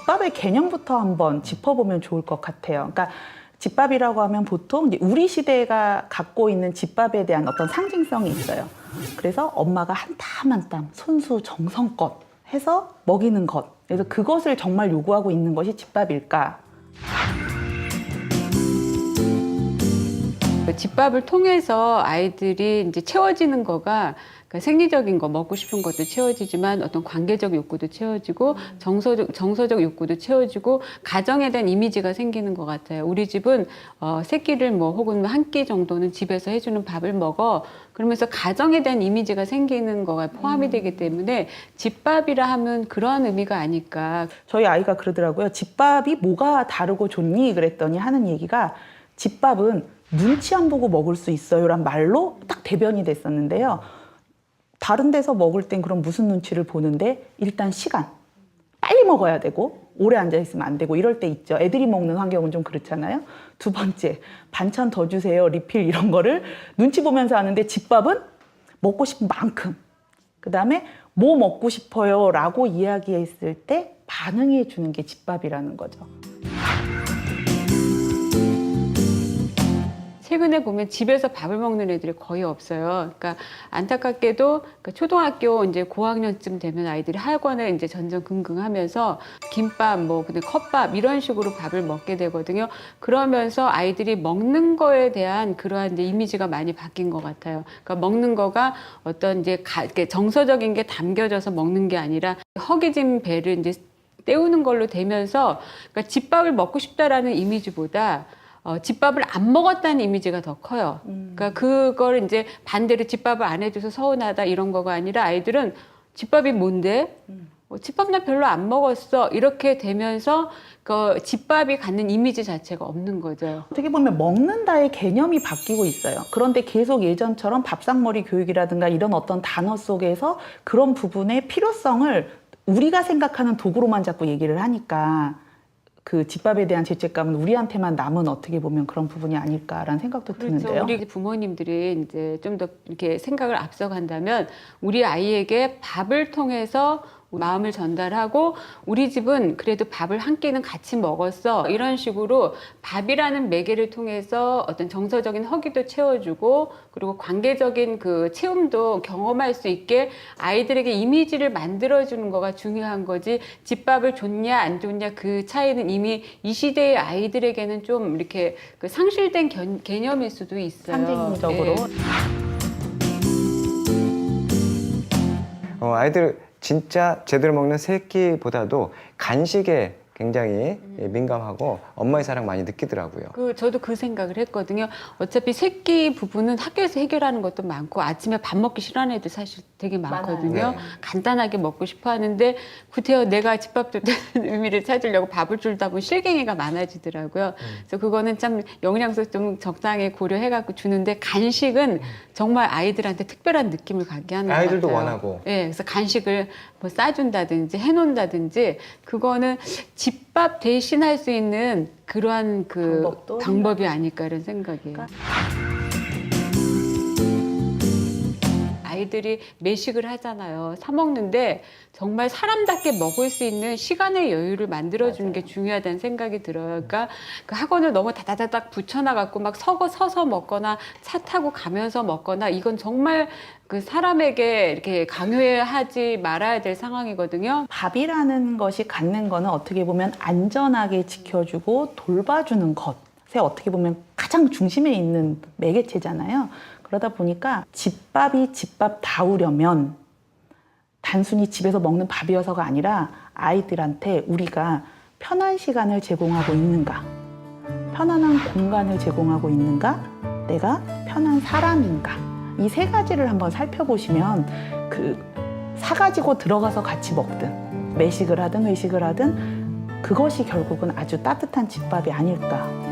집밥의 개념부터 한번 짚어보면 좋을 것 같아요. 그러니까 집밥이라고 하면 보통 이제 우리 시대가 갖고 있는 집밥에 대한 어떤 상징성이 있어요. 그래서 엄마가 한 땀 한 땀 손수 정성껏 해서 먹이는 것. 그래서 그것을 정말 요구하고 있는 것이 집밥일까? 집밥을 통해서 아이들이 이제 채워지는 거가 그러니까 생리적인 거, 먹고 싶은 것도 채워지지만 어떤 관계적 욕구도 채워지고 정서적 욕구도 채워지고 가정에 대한 이미지가 생기는 것 같아요. 우리 집은 새끼를 뭐 혹은 한 끼 정도는 집에서 해주는 밥을 먹어. 그러면서 가정에 대한 이미지가 생기는 거가 포함이 되기 때문에 집밥이라 하면 그런 의미가 아닐까. 저희 아이가 그러더라고요. 집밥이 뭐가 다르고 좋니? 그랬더니 하는 얘기가 집밥은 눈치 안 보고 먹을 수 있어요란 말로 딱 대변이 됐었는데요. 다른 데서 먹을 땐 그럼 무슨 눈치를 보는데 일단 시간. 빨리 먹어야 되고 오래 앉아있으면 안 되고 이럴 때 있죠. 애들이 먹는 환경은 좀 그렇잖아요. 두 번째, 반찬 더 주세요. 리필 이런 거를 눈치 보면서 하는데 집밥은 먹고 싶은 만큼. 그다음에 뭐 먹고 싶어요 라고 이야기했을 때 반응해 주는 게 집밥이라는 거죠. 최근에 보면 집에서 밥을 먹는 애들이 거의 없어요. 그러니까 안타깝게도 초등학교 이제 고학년쯤 되면 아이들이 학원에 이제 전전긍긍하면서 김밥, 뭐 근데 컵밥 이런 식으로 밥을 먹게 되거든요. 그러면서 아이들이 먹는 거에 대한 그러한 이제 이미지가 많이 바뀐 것 같아요. 그러니까 먹는 거가 어떤 이제 정서적인 게 담겨져서 먹는 게 아니라 허기진 배를 이제 때우는 걸로 되면서 그러니까 집밥을 먹고 싶다라는 이미지보다 집밥을 안 먹었다는 이미지가 더 커요. 그러니까 그걸 이제 반대로 집밥을 안 해줘서 서운하다 이런 거가 아니라 아이들은 집밥이 뭔데? 집밥 나 별로 안 먹었어. 이렇게 되면서 그 집밥이 갖는 이미지 자체가 없는 거죠. 어떻게 보면 먹는다의 개념이 바뀌고 있어요. 그런데 계속 예전처럼 밥상머리 교육이라든가 이런 어떤 단어 속에서 그런 부분의 필요성을 우리가 생각하는 도구로만 자꾸 얘기를 하니까 그 집밥에 대한 죄책감은 우리한테만 남은 어떻게 보면 그런 부분이 아닐까라는 생각도 드는데요. 우리 부모님들이 이제 좀 더 이렇게 생각을 앞서간다면 우리 아이에게 밥을 통해서 마음을 전달하고 우리 집은 그래도 밥을 한 끼는 같이 먹었어 이런 식으로 밥이라는 매개를 통해서 어떤 정서적인 허기도 채워주고 그리고 관계적인 그 체험도 경험할 수 있게 아이들에게 이미지를 만들어주는 거가 중요한 거지 집밥을 좋냐 안 좋냐 그 차이는 이미 이 시대의 아이들에게는 좀 이렇게 그 상실된 개념일 수도 있어요. 상징적으로. 네. 아이들 진짜 제대로 먹는 새끼보다도 간식에 굉장히 민감하고 엄마의 사랑 많이 느끼더라고요. 저도 그 생각을 했거든요. 어차피 새끼 부분은 학교에서 해결하는 것도 많고 아침에 밥 먹기 싫어하는 애들 사실 되게 많거든요. 네. 간단하게 먹고 싶어 하는데 구태여 내가 집밥 줬다는 의미를 찾으려고 밥을 줄다 보면 실갱이가 많아지더라고요. 그래서 그거는 참 영양소 좀 적당히 고려해갖고 주는데 간식은 정말 아이들한테 특별한 느낌을 갖게 하는 것 같아요. 아이들도 원하고. 네, 그래서 간식을 뭐 싸준다든지 해놓는다든지 그거는 집밥 대신할 수 있는 그러한 그 방법이 아닐까 이런 생각이에요. 아이들이 매식을 하잖아요. 사 먹는데 정말 사람답게 먹을 수 있는 시간의 여유를 만들어주는 게 중요하다는 생각이 들어요. 그러니까 그 학원을 너무 다다다닥 붙여놔갖고 막 서서 먹거나 차 타고 가면서 먹거나 이건 정말 그 사람에게 이렇게 강요하지 말아야 될 상황이거든요. 밥이라는 것이 갖는 거는 어떻게 보면 안전하게 지켜주고 돌봐주는 것에 어떻게 보면 가장 중심에 있는 매개체잖아요. 그러다 보니까 집밥이 집밥다우려면 단순히 집에서 먹는 밥이어서가 아니라 아이들한테 우리가 편한 시간을 제공하고 있는가, 편안한 공간을 제공하고 있는가, 내가 편한 사람인가, 이 세 가지를 한번 살펴보시면 그 사가지고 들어가서 같이 먹든 매식을 하든 회식을 하든 그것이 결국은 아주 따뜻한 집밥이 아닐까.